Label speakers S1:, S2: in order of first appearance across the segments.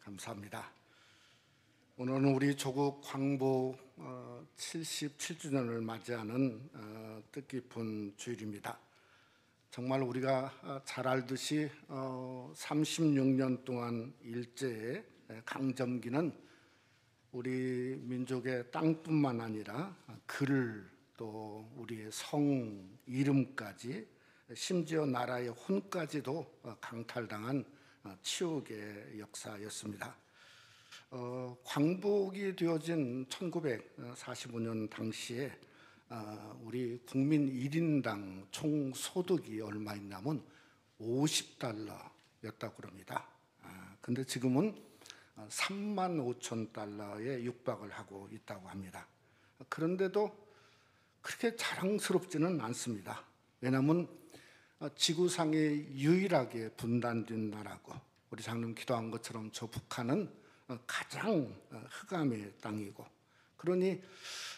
S1: 감사합니다. 오늘은 우리 조국 광복 77주년을 맞이하는 뜻깊은 주일입니다. 정말 우리가 잘 알듯이 36년 동안 일제의 강점기는 우리 민족의 땅뿐만 아니라 글, 또 우리의 성, 이름까지, 심지어 나라의 혼까지도 강탈당한 치욕의 역사였습니다. 광복이 되어진 1945년 당시에 우리 국민 1인당 총 소득이 얼마였냐면 50달러였다고 그럽니다. 근데 지금은 35,000달러에 육박을 하고 있다고 합니다. 그런데도 그렇게 자랑스럽지는 않습니다. 왜냐하면 지구상에 유일하게 분단된 나라고, 우리 장로님 기도한 것처럼 저 북한은 가장 흑암의 땅이고, 그러니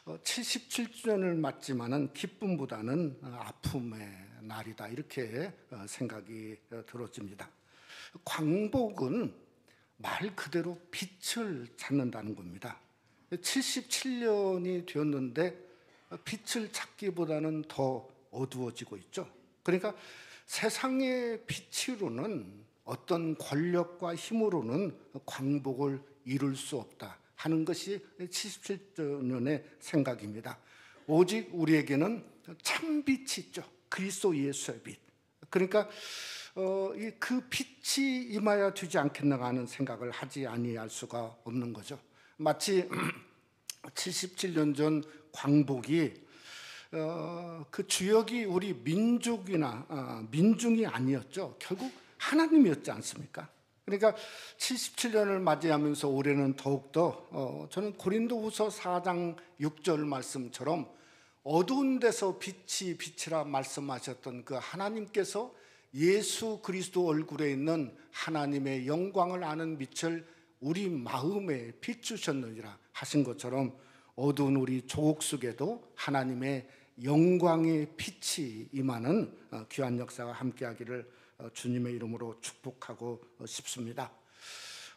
S1: 77주년을 맞지만은 기쁨보다는 아픔의 날이다, 이렇게 생각이 들어집니다. 광복은 말 그대로 빛을 찾는다는 겁니다. 77년이 되었는데 빛을 찾기보다는 더 어두워지고 있죠. 그러니까 세상의 빛으로는, 어떤 권력과 힘으로는 광복을 이룰 수 없다 하는 것이 77년의 생각입니다. 오직 우리에게는 참빛이 있죠. 그리스도 예수의 빛. 그러니까 그 빛이 임하여 되지 않겠는가 하는 생각을 하지 아니할 수가 없는 거죠. 마치 77년 전 광복이 그 주역이 우리 민족이나 민중이 아니었죠. 결국 하나님이었지 않습니까? 그러니까 77년을 맞이하면서 올해는 더욱더 저는 고린도후서 4장 6절 말씀처럼 어두운 데서 빛이 빛이라 말씀하셨던 그 하나님께서 예수 그리스도 얼굴에 있는 하나님의 영광을 아는 빛을 우리 마음에 비추셨느니라 하신 것처럼 어두운 우리 조국 속에도 하나님의 영광의 빛이 임하는 귀한 역사가 함께하기를 주님의 이름으로 축복하고 싶습니다.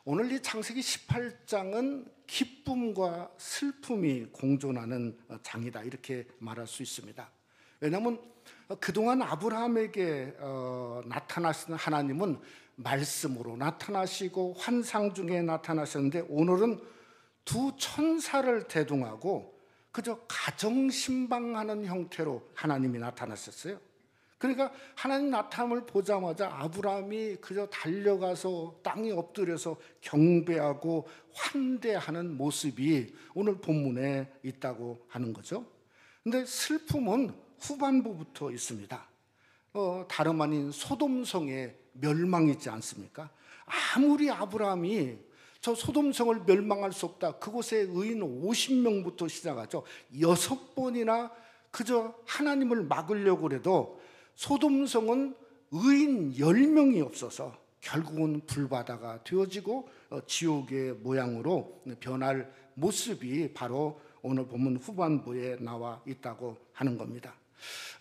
S1: 오늘 이 창세기 18장은 기쁨과 슬픔이 공존하는 장이다, 이렇게 말할 수 있습니다. 왜냐하면 그동안 아브라함에게 나타나시는 하나님은 말씀으로 나타나시고 환상 중에 나타나셨는데, 오늘은 두 천사를 대동하고 그저 가정신방하는 형태로 하나님이 나타나셨어요. 그러니까 하나님 나타남을 보자마자 아브라함이 그저 달려가서 땅에 엎드려서 경배하고 환대하는 모습이 오늘 본문에 있다고 하는 거죠. 근데 슬픔은 후반부부터 있습니다. 다름 아닌 소돔성의 멸망이 있지 않습니까? 아무리 아브라함이 저 소돔성을 멸망할 수 없다, 그곳에 의인 50명부터 시작하죠. 6번이나 그저 하나님을 막으려고 해도 소돔성은 의인 10명이 없어서 결국은 불바다가 되어지고 지옥의 모양으로 변할 모습이 바로 오늘 본문 후반부에 나와 있다고 하는 겁니다.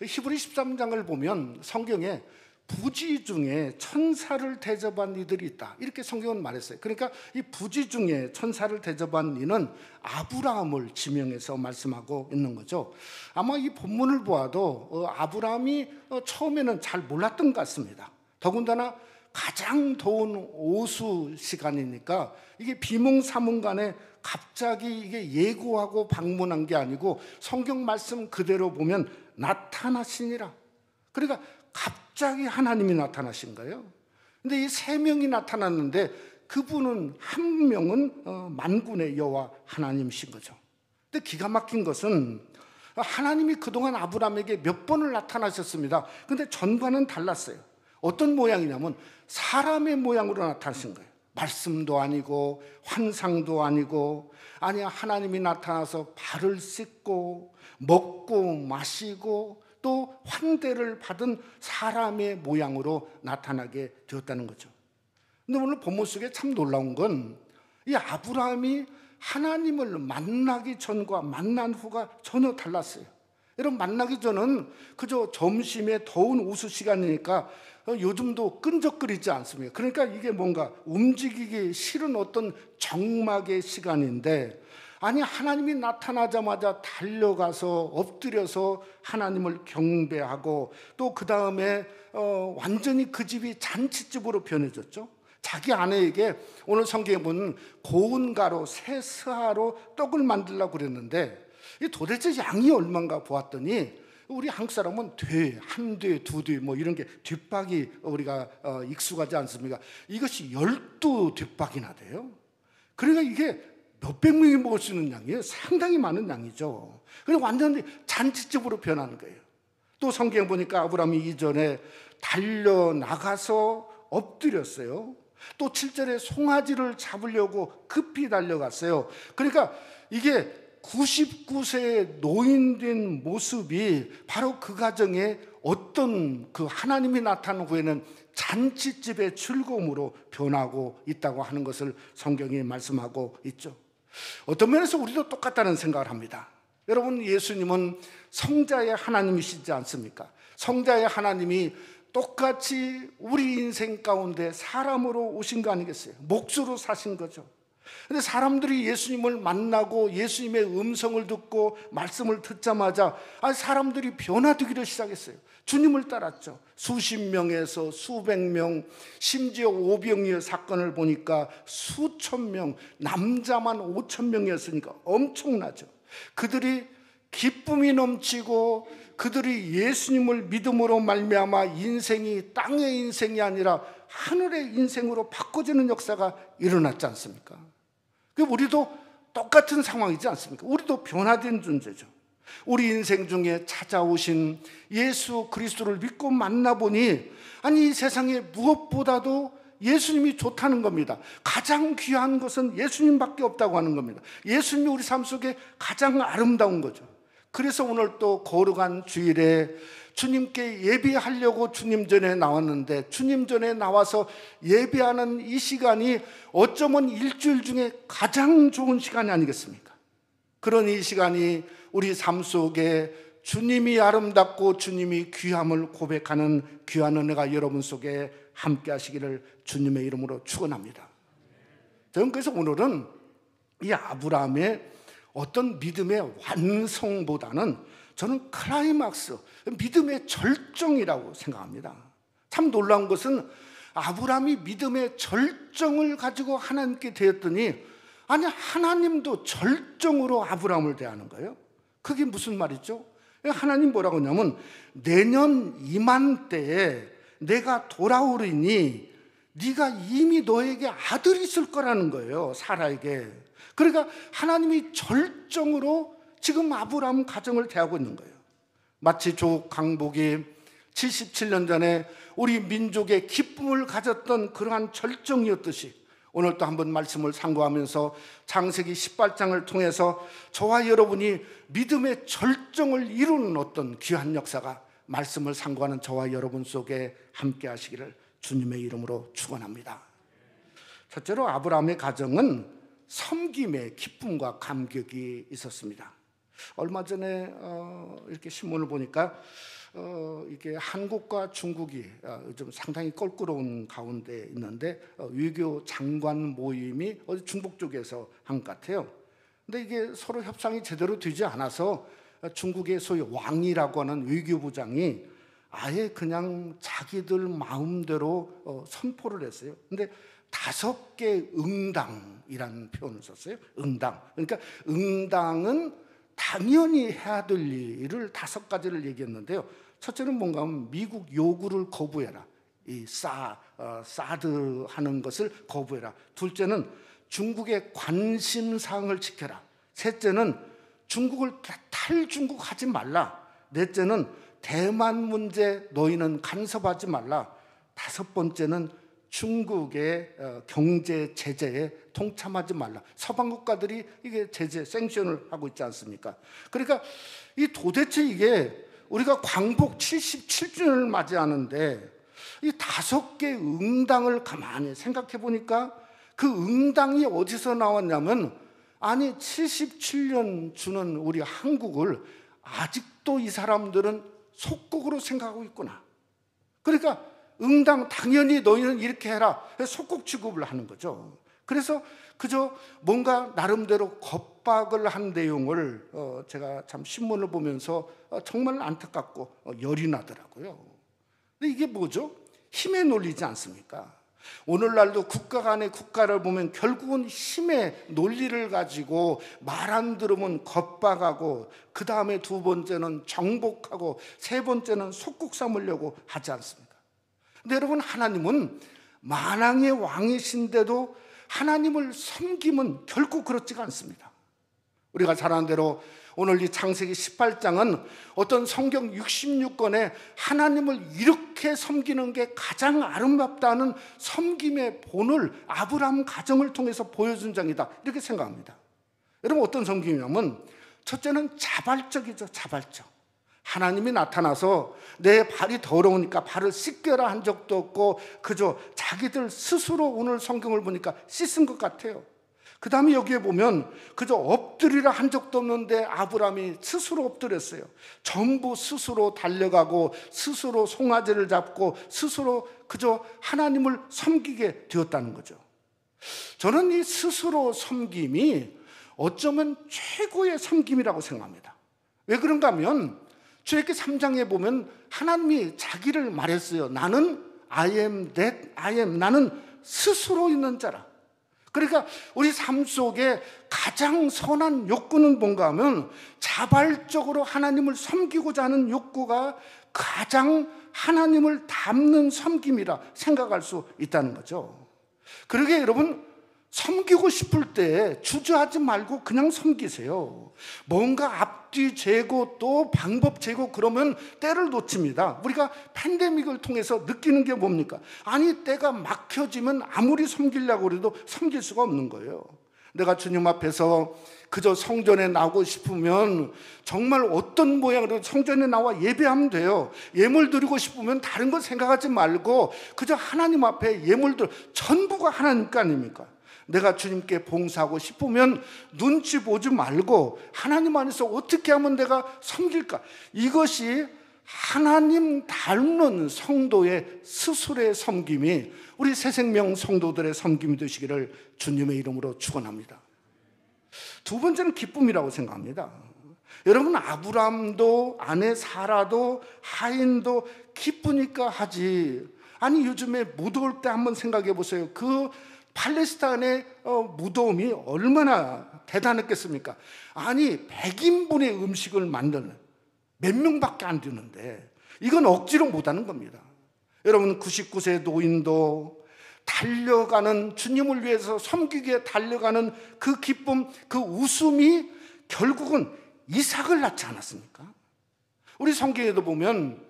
S1: 히브리 13장을 보면 성경에 부지 중에 천사를 대접한 이들이 있다, 이렇게 성경은 말했어요. 그러니까 이 부지 중에 천사를 대접한 이는 아브라함을 지명해서 말씀하고 있는 거죠. 아마 이 본문을 보아도 아브라함이 처음에는 잘 몰랐던 것 같습니다. 더군다나 가장 더운 오수 시간이니까 이게 비몽사몽간에 갑자기 이게 예고하고 방문한 게 아니고 성경 말씀 그대로 보면 나타나시니라. 그러니까 갑자기 하나님이 나타나신 거예요. 근데 이 세 명이 나타났는데 그분은 한 명은 만군의 여호와 하나님이신 거죠. 근데 기가 막힌 것은 하나님이 그동안 아브라함에게 몇 번을 나타나셨습니다. 근데 전과는 달랐어요. 어떤 모양이냐면 사람의 모양으로 나타나신 거예요. 말씀도 아니고 환상도 아니고, 아니 하나님이 나타나서 발을 씻고 먹고 마시고 또 환대를 받은 사람의 모양으로 나타나게 되었다는 거죠. 근데 오늘 본문 속에 참 놀라운 건 이 아브라함이 하나님을 만나기 전과 만난 후가 전혀 달랐어요. 여러분 만나기 전은 그저 점심에 더운 우수 시간이니까 요즘도 끈적거리지 않습니까? 그러니까 이게 뭔가 움직이기 싫은 어떤 적막의 시간인데, 아니 하나님이 나타나자마자 달려가서 엎드려서 하나님을 경배하고 또 그 다음에 완전히 그 집이 잔치집으로 변해졌죠. 자기 아내에게 오늘 성경에 보면 고운 가루 새 스하로 떡을 만들려고 그랬는데 도대체 양이 얼마인가 보았더니 우리 한국 사람은 한 돼, 두 돼 뭐 이런 게 뒷박이 우리가 익숙하지 않습니까? 이것이 12뒷박이나 돼요. 그러니까 이게 몇백 명이 먹을 수 있는 양이에요. 상당히 많은 양이죠. 그래서 완전히 잔치집으로 변하는 거예요. 또 성경 보니까 아브라함이 이전에 달려나가서 엎드렸어요. 또 7절에 송아지를 잡으려고 급히 달려갔어요. 그러니까 이게 99세의 노인된 모습이 바로 그 가정에 어떤 그 하나님이 나타난 후에는 잔치집의 즐거움으로 변하고 있다고 하는 것을 성경이 말씀하고 있죠. 어떤 면에서 우리도 똑같다는 생각을 합니다. 여러분, 예수님은 성자의 하나님이시지 않습니까? 성자의 하나님이 똑같이 우리 인생 가운데 사람으로 오신 거 아니겠어요? 몫으로 사신 거죠. 근데 사람들이 예수님을 만나고 예수님의 음성을 듣고 말씀을 듣자마자 사람들이 변화되기를 시작했어요. 주님을 따랐죠. 수십 명에서 수백 명, 심지어 오병이어 사건을 보니까 수천 명, 남자만 5천 명이었으니까 엄청나죠. 그들이 기쁨이 넘치고 그들이 예수님을 믿음으로 말미암아 인생이 땅의 인생이 아니라 하늘의 인생으로 바꿔지는 역사가 일어났지 않습니까? 우리도 똑같은 상황이지 않습니까? 우리도 변화된 존재죠. 우리 인생 중에 찾아오신 예수 그리스도를 믿고 만나보니 이 세상에 무엇보다도 예수님이 좋다는 겁니다. 가장 귀한 것은 예수님밖에 없다고 하는 겁니다. 예수님이 우리 삶 속에 가장 아름다운 거죠. 그래서 오늘 또 거룩한 주일에 주님께 예배하려고 주님 전에 나왔는데, 주님 전에 나와서 예배하는 이 시간이 어쩌면 일주일 중에 가장 좋은 시간이 아니겠습니까? 그런 이 시간이 우리 삶 속에 주님이 아름답고 주님이 귀함을 고백하는 귀한 은혜가 여러분 속에 함께 하시기를 주님의 이름으로 축원합니다. 저는 그래서 오늘은 이 아브라함의 어떤 믿음의 완성보다는 저는 클라이막스, 믿음의 절정이라고 생각합니다. 참 놀라운 것은 아브라함이 믿음의 절정을 가지고 하나님께 대했더니 하나님도 절정으로 아브라함을 대하는 거예요. 그게 무슨 말이죠? 하나님 뭐라고 하냐면 내년 이맘때에 내가 돌아오리니 네가 이미 너에게 아들이 있을 거라는 거예요. 사라에게. 그러니까 하나님이 절정으로 지금 아브라함 가정을 대하고 있는 거예요. 마치 조국 강복이 77년 전에 우리 민족의 기쁨을 가졌던 그러한 절정이었듯이 오늘 또 한번 말씀을 상고하면서 창세기 18장을 통해서 저와 여러분이 믿음의 절정을 이루는 어떤 귀한 역사가 말씀을 상고하는 저와 여러분 속에 함께 하시기를 주님의 이름으로 축원합니다. 첫째로 아브라함의 가정은 섬김의 기쁨과 감격이 있었습니다. 얼마 전에 이렇게 신문을 보니까 이게 한국과 중국이 좀 상당히 껄끄러운 가운데 있는데 외교 장관 모임이 어디 중국 쪽에서 한 것 같아요. 근데 이게 서로 협상이 제대로 되지 않아서 중국의 소위 왕이라고 하는 외교부장이 아예 그냥 자기들 마음대로 선포를 했어요. 근데 5개 응당이라는 표현을 썼어요. 응당. 그러니까 응당은 당연히 해야 될 일을 5가지를 얘기했는데요. 첫째는 뭔가 하면 미국 요구를 거부해라. 이 사드 하는 것을 거부해라. 둘째는 중국의 관심사항을 지켜라. 셋째는 중국을 탈중국 하지 말라. 넷째는 대만 문제 너희는 간섭하지 말라. 5번째는 중국의 경제 제재에 동참하지 말라. 서방 국가들이 이게 제재, 생션을 하고 있지 않습니까? 그러니까 도대체 이게 우리가 광복 77주년을 맞이하는데 이 5개 응당을 가만히 생각해 보니까 그 응당이 어디서 나왔냐면 77년 주는 우리 한국을 아직도 이 사람들은 속국으로 생각하고 있구나. 그러니까 응당 당연히 너희는 이렇게 해라. 속국 취급을 하는 거죠. 그래서 그저 뭔가 나름대로 겁박을 한 내용을 제가 참 신문을 보면서 정말 안타깝고 열이 나더라고요. 근데 이게 뭐죠? 힘의 논리지 않습니까? 오늘날도 국가 간의 국가를 보면 결국은 힘의 논리를 가지고 말 안 들으면 겁박하고, 그 다음에 두 번째는 정복하고, 세 번째는 속국 삼으려고 하지 않습니까? 근데 여러분, 하나님은 만왕의 왕이신데도 하나님을 섬기면 결코 그렇지가 않습니다. 우리가 잘 아는 대로 오늘 이 창세기 18장은 어떤 성경 66권에 하나님을 이렇게 섬기는 게 가장 아름답다는 섬김의 본을 아브라함 가정을 통해서 보여준 장이다, 이렇게 생각합니다. 여러분, 어떤 섬김이냐면 첫째는 자발적이죠. 자발적. 하나님이 나타나서 내 발이 더러우니까 발을 씻겨라 한 적도 없고 그저 자기들 스스로 오늘 성경을 보니까 씻은 것 같아요. 그 다음에 여기에 보면 그저 엎드리라 한 적도 없는데 아브라함이 스스로 엎드렸어요. 전부 스스로 달려가고 스스로 송아지를 잡고 스스로 그저 하나님을 섬기게 되었다는 거죠. 저는 이 스스로 섬김이 어쩌면 최고의 섬김이라고 생각합니다. 왜 그런가 하면 출애굽기 3장에 보면 하나님이 자기를 말했어요. 나는 I am that I am. 나는 스스로 있는 자라. 그러니까 우리 삶 속에 가장 선한 욕구는 뭔가 하면 자발적으로 하나님을 섬기고자 하는 욕구가 가장 하나님을 닮는 섬김이라 생각할 수 있다는 거죠. 그러게 여러분, 섬기고 싶을 때 주저하지 말고 그냥 섬기세요. 뭔가 앞뒤 재고 또 방법 재고 그러면 때를 놓칩니다. 우리가 팬데믹을 통해서 느끼는 게 뭡니까? 아니, 때가 막혀지면 아무리 섬기려고 해도 섬길 수가 없는 거예요. 내가 주님 앞에서 그저 성전에 나오고 싶으면 정말 어떤 모양으로 성전에 나와 예배하면 돼요. 예물 드리고 싶으면 다른 거 생각하지 말고 그저 하나님 앞에 예물 드려. 전부가 하나님 거 아닙니까? 내가 주님께 봉사하고 싶으면 눈치 보지 말고 하나님 안에서 어떻게 하면 내가 섬길까? 이것이 하나님 닮는 성도의 스스로의 섬김이 우리 새생명 성도들의 섬김이 되시기를 주님의 이름으로 축원합니다. 두 번째는 기쁨이라고 생각합니다. 여러분, 아브라함도 아내 사라도 하인도 기쁘니까 하지. 아니, 요즘에 무더울 때 한번 생각해 보세요. 그 팔레스타인의 무더움이 얼마나 대단했겠습니까? 아니, 100인분의 음식을 만드는 몇 명밖에 안 되는데 이건 억지로 못하는 겁니다. 여러분, 99세 노인도 달려가는, 주님을 위해서 섬기기에 달려가는 그 기쁨, 그 웃음이 결국은 이삭을 낳지 않았습니까? 우리 성경에도 보면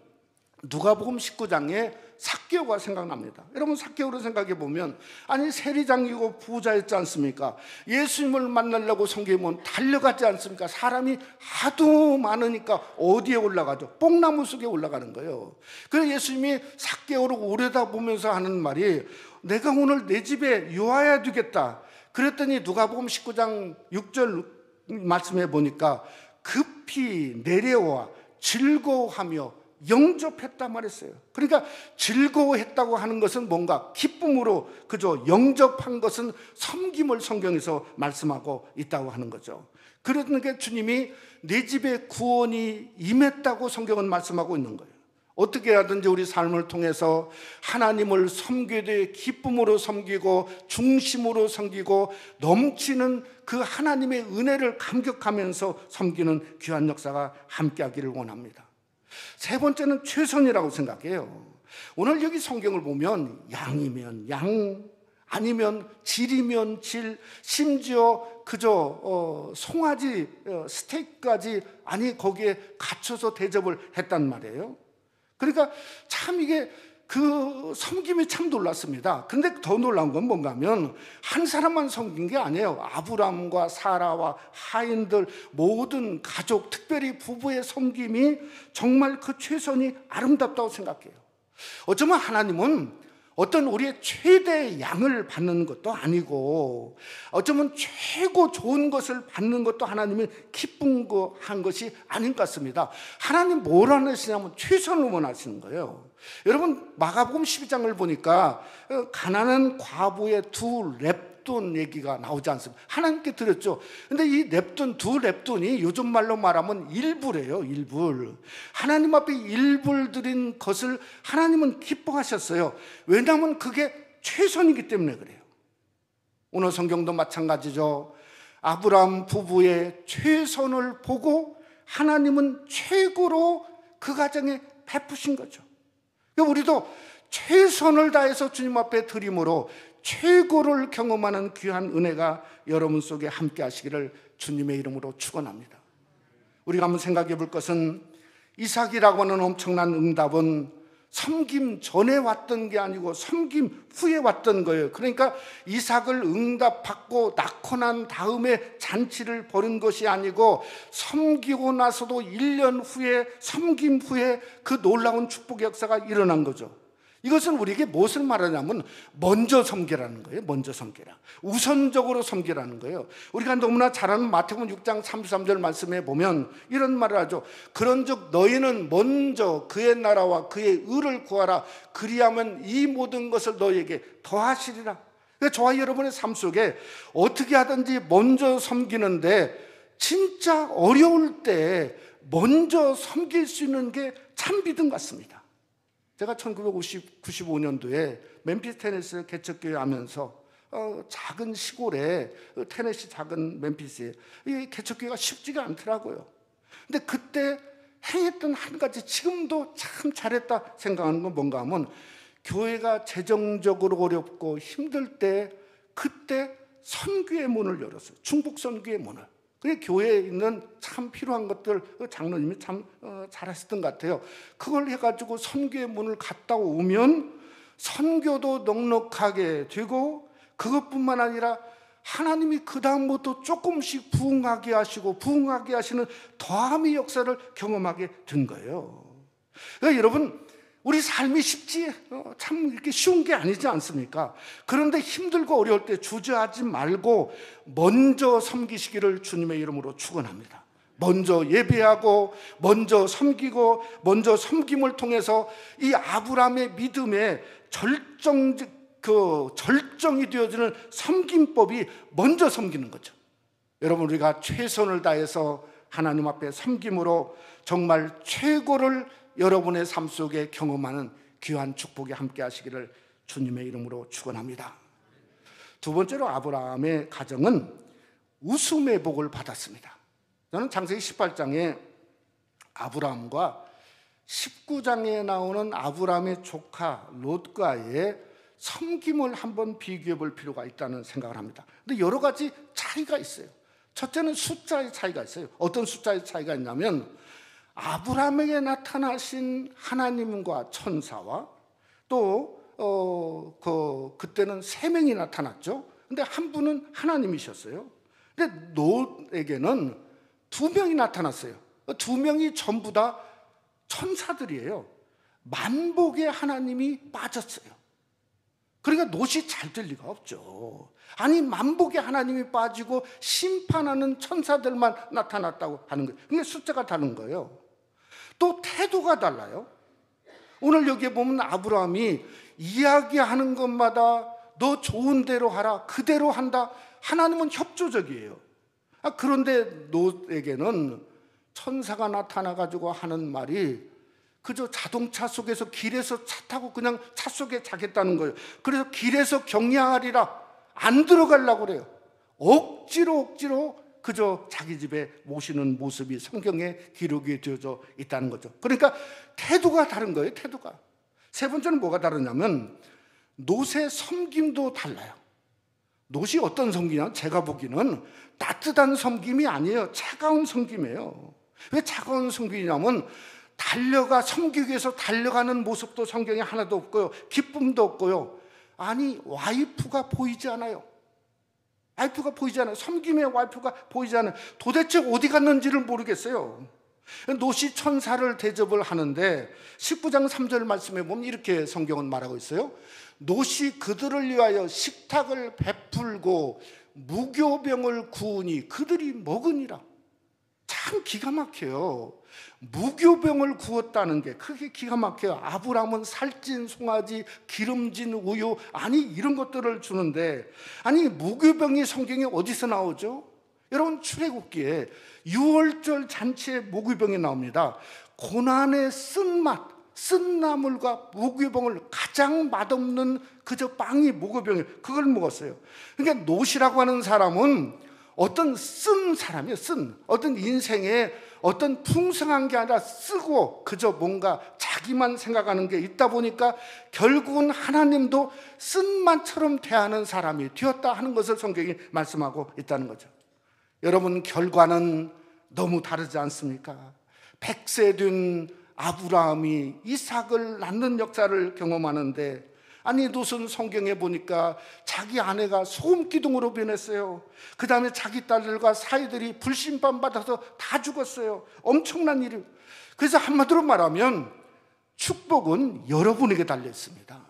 S1: 누가복음 19장에 삭개오가 생각납니다. 여러분, 삭개오를 생각해 보면 아니, 세리장이고 부자였지 않습니까? 예수님을 만나려고 성경에 달려갔지 않습니까? 사람이 하도 많으니까 어디에 올라가죠? 뽕나무 속에 올라가는 거예요. 그래서 예수님이 삭개오를 오려다보면서 하는 말이 내가 오늘 내 집에 유하야 되겠다. 그랬더니 누가복음 19장 6절 말씀해 보니까 급히 내려와 즐거워하며 영접했다 말했어요. 그러니까 즐거워했다고 하는 것은 뭔가 기쁨으로 그저 영접한 것은 섬김을 성경에서 말씀하고 있다고 하는 거죠. 그러니까 주님이 내 집에 구원이 임했다고 성경은 말씀하고 있는 거예요. 어떻게 하든지 우리 삶을 통해서 하나님을 섬기되 기쁨으로 섬기고 중심으로 섬기고 넘치는 그 하나님의 은혜를 감격하면서 섬기는 귀한 역사가 함께하기를 원합니다. 세 번째는 최선이라고 생각해요. 오늘 여기 성경을 보면 양이면 양, 아니면 질이면 질, 심지어 그저 송아지 스테이크까지 아니 거기에 갖춰서 대접을 했단 말이에요. 그러니까 참 이게 그 섬김이 참 놀랐습니다. 그런데 더 놀라운 건 뭔가 하면 한 사람만 섬긴 게 아니에요. 아브람과 사라와 하인들 모든 가족, 특별히 부부의 섬김이 정말 그 최선이 아름답다고 생각해요. 어쩌면 하나님은 어떤 우리의 최대 양을 받는 것도 아니고 어쩌면 최고 좋은 것을 받는 것도 하나님이 기쁜 거 한 것이 아닌 것 같습니다. 하나님 뭘 원하시냐면 최선을 원하시는 거예요. 여러분 마가복음 12장을 보니까 가난한 과부의 두 랩돈 얘기가 나오지 않습니까? 하나님께 드렸죠. 근데 이 랩돈, 두 랩돈이 요즘 말로 말하면 일불이에요. 일불. 하나님 앞에 일불 드린 것을 하나님은 기뻐하셨어요. 왜냐하면 그게 최선이기 때문에 그래요. 오늘 성경도 마찬가지죠. 아브라함 부부의 최선을 보고 하나님은 최고로 그 가정에 베푸신 거죠. 우리도 최선을 다해서 주님 앞에 드림으로 최고를 경험하는 귀한 은혜가 여러분 속에 함께 하시기를 주님의 이름으로 축원합니다. 우리가 한번 생각해 볼 것은 이삭이라고 하는 엄청난 응답은 섬김 전에 왔던 게 아니고 섬김 후에 왔던 거예요. 그러니까 이삭을 응답받고 낳고 난 다음에 잔치를 벌인 것이 아니고 섬기고 나서도 1년 후에 섬김 후에 그 놀라운 축복의 역사가 일어난 거죠. 이것은 우리에게 무엇을 말하냐면 먼저 섬기라는 거예요. 먼저 섬기라. 우선적으로 섬기라는 거예요. 우리가 너무나 잘 아는 마태복음 6장 33절 말씀에 보면 이런 말을 하죠. 그런즉 너희는 먼저 그의 나라와 그의 의를 구하라. 그리하면 이 모든 것을 너희에게 더하시리라. 그러니까 저와 여러분의 삶 속에 어떻게 하든지 먼저 섬기는데 진짜 어려울 때 먼저 섬길 수 있는 게 참 믿음 같습니다. 제가 1995년도에 멤피스 테네시 개척교회 하면서 작은 시골에 테네시 작은 멤피스에 이 개척교회가 쉽지가 않더라고요. 근데 그때 행했던 한 가지 지금도 참 잘했다 생각하는 건 뭔가 하면 교회가 재정적으로 어렵고 힘들 때 그때 선교의 문을 열었어요. 중복 선교의 문을. 그게 교회에 있는 참 필요한 것들 장로님이 참 잘하셨던 것 같아요. 그걸 해가지고 선교의 문을 갔다 오면 선교도 넉넉하게 되고 그것뿐만 아니라 하나님이 그 다음부터 조금씩 부흥하게 하시고 부흥하게 하시는 더함의 역사를 경험하게 된 거예요. 그러니까 여러분 우리 삶이 쉽지 참 이렇게 쉬운 게 아니지 않습니까? 그런데 힘들고 어려울 때 주저하지 말고 먼저 섬기시기를 주님의 이름으로 축원합니다. 먼저 예배하고 먼저 섬기고 먼저 섬김을 통해서 이 아브라함의 믿음의 절정이 되어지는 섬김법이 먼저 섬기는 거죠. 여러분 우리가 최선을 다해서 하나님 앞에 섬김으로 정말 최고를 여러분의 삶 속에 경험하는 귀한 축복이 함께 하시기를 주님의 이름으로 축원합니다. 두 번째로 아브라함의 가정은 웃음의 복을 받았습니다. 저는 창세기 18장에 아브라함과 19장에 나오는 아브라함의 조카 롯과의 섬김을 한번 비교해 볼 필요가 있다는 생각을 합니다. 근데 여러 가지 차이가 있어요. 첫째는 숫자의 차이가 있어요. 어떤 숫자의 차이가 있냐면 아브라함에게 나타나신 하나님과 천사와 또 그때는 3명이 나타났죠. 근데 한 분은 하나님이셨어요. 근데 롯에게는 2명이 나타났어요. 2명이 전부 다 천사들이에요. 만복의 하나님이 빠졌어요. 그러니까 롯이 잘 될 리가 없죠. 아니 만복의 하나님이 빠지고 심판하는 천사들만 나타났다고 하는 거예요. 그게 숫자가 다른 거예요. 또 태도가 달라요. 오늘 여기에 보면 아브라함이 이야기하는 것마다 너 좋은 대로 하라, 그대로 한다. 하나님은 협조적이에요. 그런데 롯에게는 천사가 나타나가지고 하는 말이 그저 자동차 속에서 길에서 차 타고 그냥 차 속에 자겠다는 거예요. 그래서 길에서 경량하리라 안 들어가려고 그래요. 억지로 그저 자기 집에 모시는 모습이 성경에 기록이 되어져 있다는 거죠. 그러니까 태도가 다른 거예요. 태도가. 세 번째는 뭐가 다르냐면 롯의 섬김도 달라요. 롯이 어떤 섬기냐? 제가 보기에는 따뜻한 섬김이 아니에요. 차가운 섬김이에요. 왜 차가운 섬김이냐면 달려가 섬기기 위해서 달려가는 모습도 성경에 하나도 없고요. 기쁨도 없고요. 아니 와이프가 보이지 않아요. 와이프가 보이지 않아요. 섬김의 와이프가 보이지 않아요. 도대체 어디 갔는지를 모르겠어요. 롯이 천사를 대접을 하는데 19장 3절 말씀에 보면 이렇게 성경은 말하고 있어요. 놋이 그들을 위하여 식탁을 베풀고 무교병을 구우니 그들이 먹으니라. 참 기가 막혀요. 무교병을 구웠다는 게 그게 기가 막혀요. 아브라함은 살찐 송아지, 기름진 우유, 아니 이런 것들을 주는데, 아니 무교병이 성경에 어디서 나오죠? 여러분, 출애굽기에 유월절 잔치에 무교병이 나옵니다. 고난의 쓴맛, 쓴 나물과 무교병을, 가장 맛없는 그저 빵이 무교병이에요. 그걸 먹었어요. 그러니까 놋이라고 하는 사람은 어떤 쓴 사람이에요. 쓴 어떤 인생에 어떤 풍성한 게 아니라 쓰고 그저 뭔가 자기만 생각하는 게 있다 보니까 결국은 하나님도 쓴맛처럼 대하는 사람이 되었다 하는 것을 성경이 말씀하고 있다는 거죠. 여러분, 결과는 너무 다르지 않습니까? 100세 된 아브라함이 이삭을 낳는 역사를 경험하는데, 아니 무슨 성경에 보니까 자기 아내가 소금 기둥으로 변했어요. 그 다음에 자기 딸들과 사이들이 불신반 받아서 다 죽었어요. 엄청난 일이에요. 그래서 한마디로 말하면 축복은 여러분에게 달려 있습니다.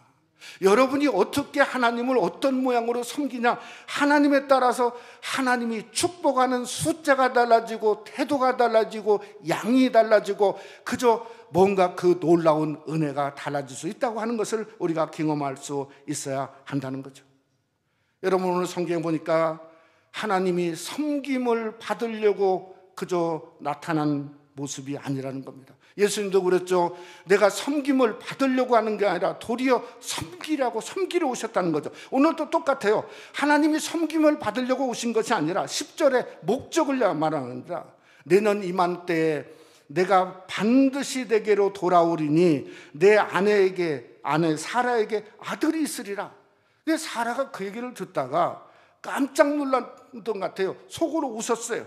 S1: 여러분이 어떻게 하나님을 어떤 모양으로 섬기냐, 하나님에 따라서 하나님이 축복하는 숫자가 달라지고 태도가 달라지고 양이 달라지고 그저 뭔가 그 놀라운 은혜가 달라질 수 있다고 하는 것을 우리가 경험할 수 있어야 한다는 거죠. 여러분, 오늘 성경에 보니까 하나님이 섬김을 받으려고 그저 나타난 모습이 아니라는 겁니다. 예수님도 그랬죠. 내가 섬김을 받으려고 하는 게 아니라 도리어 섬기러 오셨다는 거죠. 오늘도 똑같아요. 하나님이 섬김을 받으려고 오신 것이 아니라 10절에 목적을 말하는다. 내년 이맘때에 내가 반드시 내게로 돌아오리니 내 아내 사라에게 아들이 있으리라. 근데 사라가 그 얘기를 듣다가 깜짝 놀랐던 것 같아요. 속으로 웃었어요.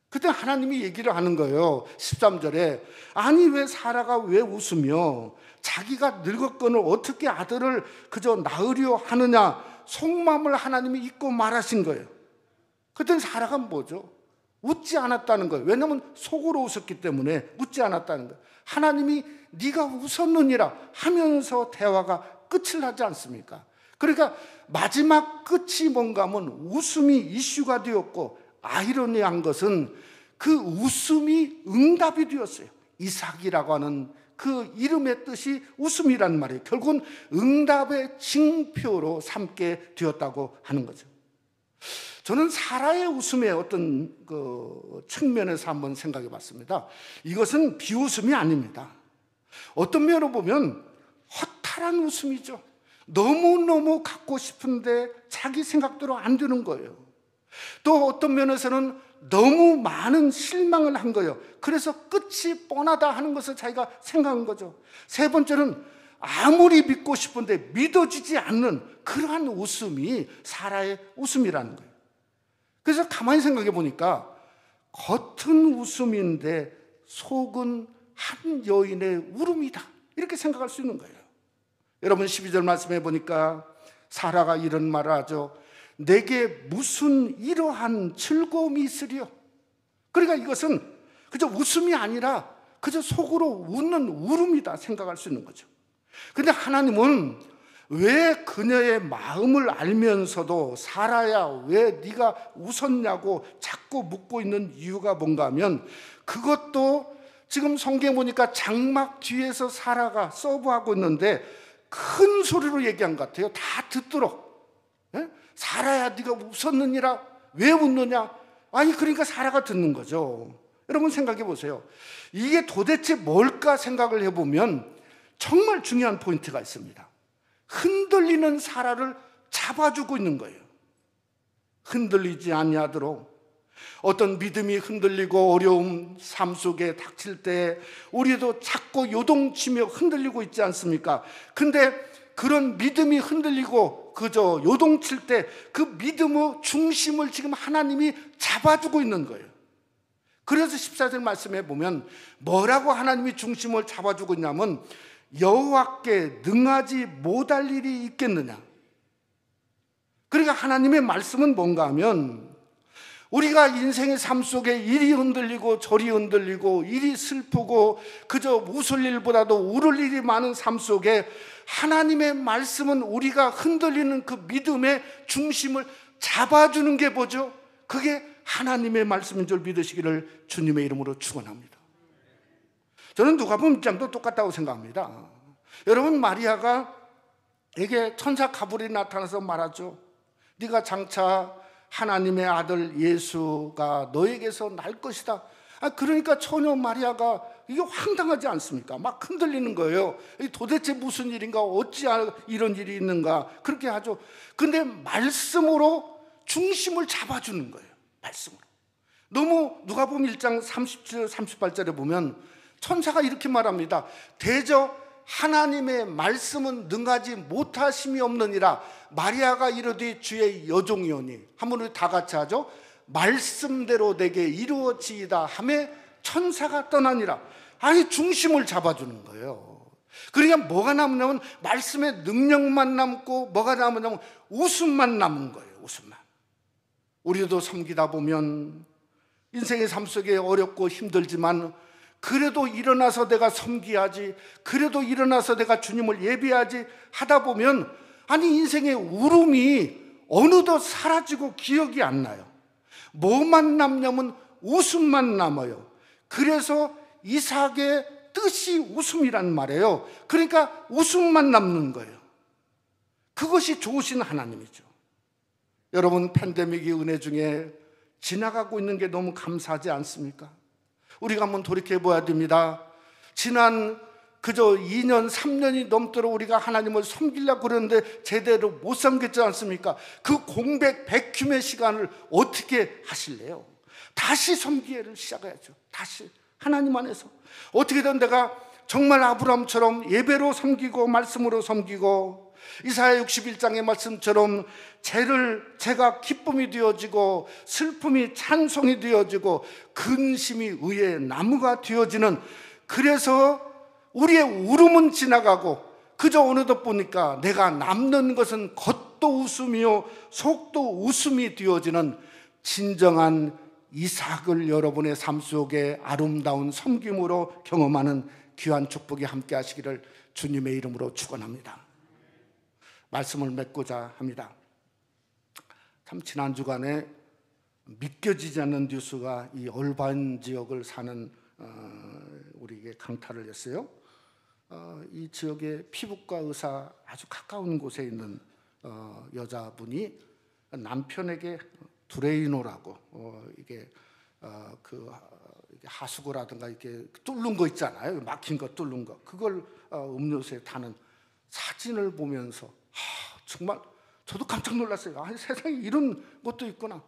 S1: 그때 하나님이 얘기를 하는 거예요. 13절에 아니 왜 사라가 왜 웃으며 자기가 늙었거늘 어떻게 아들을 그저 낳으려 하느냐, 속마음을 하나님이 잊고 말하신 거예요. 그때 사라가 뭐죠? 웃지 않았다는 거예요. 왜냐하면 속으로 웃었기 때문에 웃지 않았다는 거예요. 하나님이 네가 웃었느니라 하면서 대화가 끝을 하지 않습니까? 그러니까 마지막 끝이 뭔가 하면 웃음이 이슈가 되었고, 아이러니한 것은 그 웃음이 응답이 되었어요. 이삭이라고 하는 그 이름의 뜻이 웃음이라는 말이에요. 결국은 응답의 징표로 삼게 되었다고 하는 거죠. 저는 사라의 웃음의 어떤 그 측면에서 한번 생각해 봤습니다. 이것은 비웃음이 아닙니다. 어떤 면으로 보면 허탈한 웃음이죠. 너무너무 갖고 싶은데 자기 생각대로 안 되는 거예요. 또 어떤 면에서는 너무 많은 실망을 한 거예요. 그래서 끝이 뻔하다 하는 것을 자기가 생각한 거죠. 세 번째는 아무리 믿고 싶은데 믿어지지 않는 그러한 웃음이 사라의 웃음이라는 거예요. 그래서 가만히 생각해 보니까 겉은 웃음인데 속은 한 여인의 울음이다, 이렇게 생각할 수 있는 거예요. 여러분, 12절 말씀해 보니까 사라가 이런 말을 하죠. 내게 무슨 이러한 즐거움이 있으리요. 그러니까 이것은 그저 웃음이 아니라 그저 속으로 웃는 울음이다 생각할 수 있는 거죠. 그런데 하나님은 왜 그녀의 마음을 알면서도 사라야 왜 네가 웃었냐고 자꾸 묻고 있는 이유가 뭔가 하면, 그것도 지금 성경 보니까 장막 뒤에서 사라가 서브하고 있는데 큰 소리로 얘기한 것 같아요. 다 듣도록. 사라야 네가 웃었느니라 왜 웃느냐. 아니 그러니까 사라가 듣는 거죠. 여러분 생각해 보세요. 이게 도대체 뭘까 생각을 해보면 정말 중요한 포인트가 있습니다. 흔들리는 사라를 잡아주고 있는 거예요. 흔들리지 아니하도록. 어떤 믿음이 흔들리고 어려움 삶 속에 닥칠 때 우리도 자꾸 요동치며 흔들리고 있지 않습니까? 근데 그런 믿음이 흔들리고 그저 요동칠 때 그 믿음의 중심을 지금 하나님이 잡아주고 있는 거예요. 그래서 14절 말씀에 보면 뭐라고 하나님이 중심을 잡아주고 있냐면 여호와께 능하지 못할 일이 있겠느냐. 그러니까 하나님의 말씀은 뭔가 하면 우리가 인생의 삶 속에 이리 흔들리고 저리 흔들리고 이리 슬프고 그저 웃을 일보다도 울을 일이 많은 삶 속에 하나님의 말씀은 우리가 흔들리는 그 믿음의 중심을 잡아주는 게 뭐죠? 그게 하나님의 말씀인 줄 믿으시기를 주님의 이름으로 축원합니다. 저는 누가복음 1장도 똑같다고 생각합니다. 여러분, 마리아가 에게 천사 가브리엘이 나타나서 말하죠. 네가 장차 하나님의 아들 예수가 너에게서 날 것이다. 그러니까 처녀 마리아가 이게 황당하지 않습니까? 막 흔들리는 거예요. 도대체 무슨 일인가? 어찌 이런 일이 있는가? 그렇게 하죠. 근데 말씀으로 중심을 잡아주는 거예요. 말씀으로. 너무 누가복음 1장 30절 38절에 보면 천사가 이렇게 말합니다. 대저 하나님의 말씀은 능하지 못하심이 없느니라. 마리아가 이르되 주의 여종이오니. 한번 우리 다 같이 하죠. 말씀대로 내게 이루어지이다 하며 천사가 떠나니라. 아니, 중심을 잡아주는 거예요. 그러니까 뭐가 남냐면 말씀의 능력만 남고 뭐가 남냐면 웃음만 남은 거예요. 웃음만. 우리도 섬기다 보면 인생의 삶 속에 어렵고 힘들지만 그래도 일어나서 내가 섬기야지, 그래도 일어나서 내가 주님을 예배하지 하다 보면 아니 인생의 울음이 어느덧 사라지고 기억이 안 나요. 뭐만 남냐면 웃음만 남아요. 그래서 이삭의 뜻이 웃음이란 말이에요. 그러니까 웃음만 남는 거예요. 그것이 좋으신 하나님이죠. 여러분, 팬데믹이 은혜 중에 지나가고 있는 게 너무 감사하지 않습니까? 우리가 한번 돌이켜 봐야 됩니다. 지난 그저 2년, 3년이 넘도록 우리가 하나님을 섬기려고 그러는데 제대로 못 섬겼지 않습니까? 그 공백 백흉의 시간을 어떻게 하실래요? 다시 섬기기를 시작해야죠. 다시 하나님 안에서. 어떻게든 내가 정말 아브라함처럼 예배로 섬기고 말씀으로 섬기고 이사야 61장의 말씀처럼 죄가 기쁨이 되어지고 슬픔이 찬송이 되어지고 근심이 의의 나무가 되어지는, 그래서 우리의 울음은 지나가고 그저 어느덧 보니까 내가 남는 것은 겉도 웃음이요 속도 웃음이 되어지는 진정한 이삭을 여러분의 삶 속에 아름다운 섬김으로 경험하는 귀한 축복이 함께 하시기를 주님의 이름으로 축원합니다. 말씀을 맺고자 합니다. 참 지난 주간에 믿겨지지 않는 뉴스가 이 얼반 지역을 사는 우리에게 강타를 했어요. 이 지역의 피부과 의사 아주 가까운 곳에 있는 여자분이 남편에게 드레이노라고 이게 그 하수구라든가 이렇게 뚫는 거 있잖아요. 막힌 거 뚫는 거, 그걸 음료수에 타는 사진을 보면서 정말 저도 깜짝 놀랐어요. 아니, 세상에 이런 것도 있구나.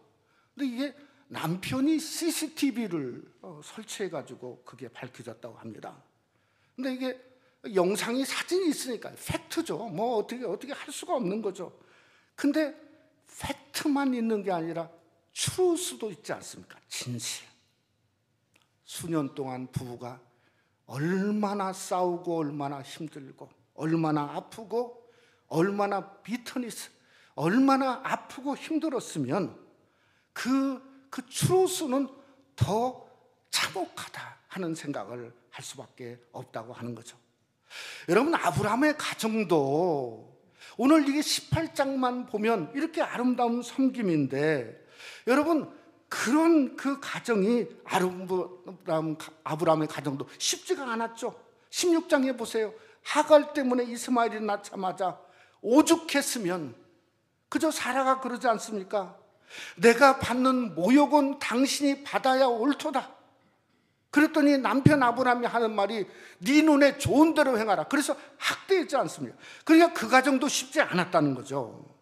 S1: 근데 이게 남편이 CCTV를 설치해가지고 그게 밝혀졌다고 합니다. 근데 이게 영상이 사진이 있으니까 팩트죠. 뭐 어떻게 할 수가 없는 거죠. 근데 팩트만 있는 게 아니라 추수도 있지 않습니까? 진실. 수년 동안 부부가 얼마나 싸우고 얼마나 힘들고 얼마나 아프고 얼마나 비터니스, 얼마나 아프고 힘들었으면 그 추수는 더 참혹하다 하는 생각을 할 수밖에 없다고 하는 거죠. 여러분, 아브라함의 가정도 오늘 이게 18장만 보면 이렇게 아름다운 섬김인데, 여러분 그런 그 가정이 아브라함의 가정도 쉽지가 않았죠. 16장에 보세요. 하갈 때문에 이스마엘이 낳자마자 오죽했으면, 그저 사라가 그러지 않습니까? 내가 받는 모욕은 당신이 받아야 옳도다. 그랬더니 남편 아브라함이 하는 말이 네 눈에 좋은 대로 행하라. 그래서 학대했지 않습니까? 그러니까 그 가정도 쉽지 않았다는 거죠.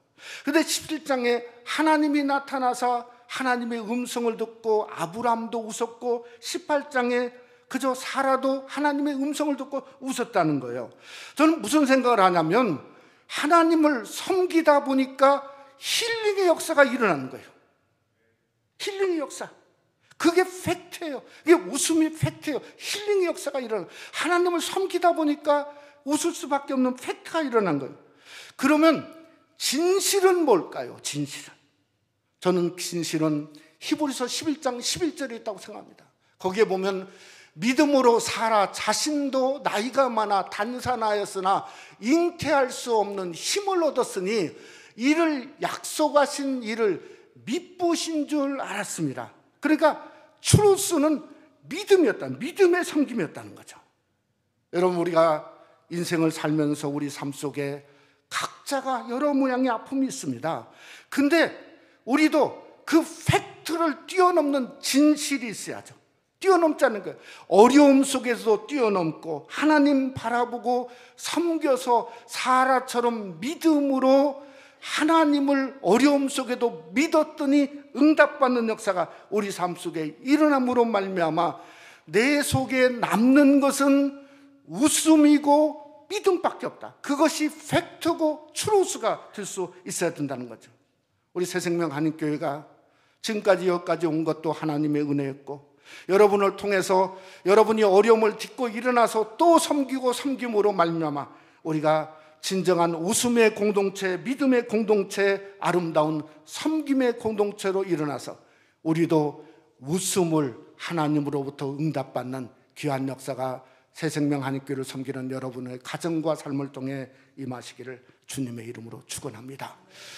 S1: 그런데 17장에 하나님이 나타나서 하나님의 음성을 듣고 아브라함도 웃었고, 18장에 그저 사라도 하나님의 음성을 듣고 웃었다는 거예요. 저는 무슨 생각을 하냐면 하나님을 섬기다 보니까 힐링의 역사가 일어나는 거예요. 힐링의 역사. 그게 팩트예요. 이게 웃음이 팩트예요. 힐링의 역사가 일어나는 거예요. 하나님을 섬기다 보니까 웃을 수밖에 없는 팩트가 일어난 거예요. 그러면 진실은 뭘까요? 진실은. 저는 진실은 히브리서 11장 11절에 있다고 생각합니다. 거기에 보면 믿음으로 사라 자신도 나이가 많아 단산하였으나 잉태할 수 없는 힘을 얻었으니 이를 약속하신 이를 미쁘신 줄 알았습니다. 그러니까 추루스는 믿음이었다. 믿음의 섬김이었다는 거죠. 여러분, 우리가 인생을 살면서 우리 삶 속에 각자가 여러 모양의 아픔이 있습니다. 근데 우리도 그 팩트를 뛰어넘는 진실이 있어야죠. 뛰어넘지 않는 거예요. 어려움 속에서도 뛰어넘고 하나님 바라보고 섬겨서 사라처럼 믿음으로 하나님을 어려움 속에도 믿었더니 응답받는 역사가 우리 삶 속에 일어남으로 말미암아 내 속에 남는 것은 웃음이고 믿음밖에 없다. 그것이 팩트고 트루스가 될 수 있어야 된다는 거죠. 우리 새생명 한인교회가 지금까지 여기까지 온 것도 하나님의 은혜였고, 여러분을 통해서 여러분이 어려움을 딛고 일어나서 또 섬기고 섬김으로 말미암아 우리가 진정한 웃음의 공동체, 믿음의 공동체, 아름다운 섬김의 공동체로 일어나서 우리도 웃음을 하나님으로부터 응답받는 귀한 역사가 새생명 한인교회를 섬기는 여러분의 가정과 삶을 통해 임하시기를 주님의 이름으로 축원합니다.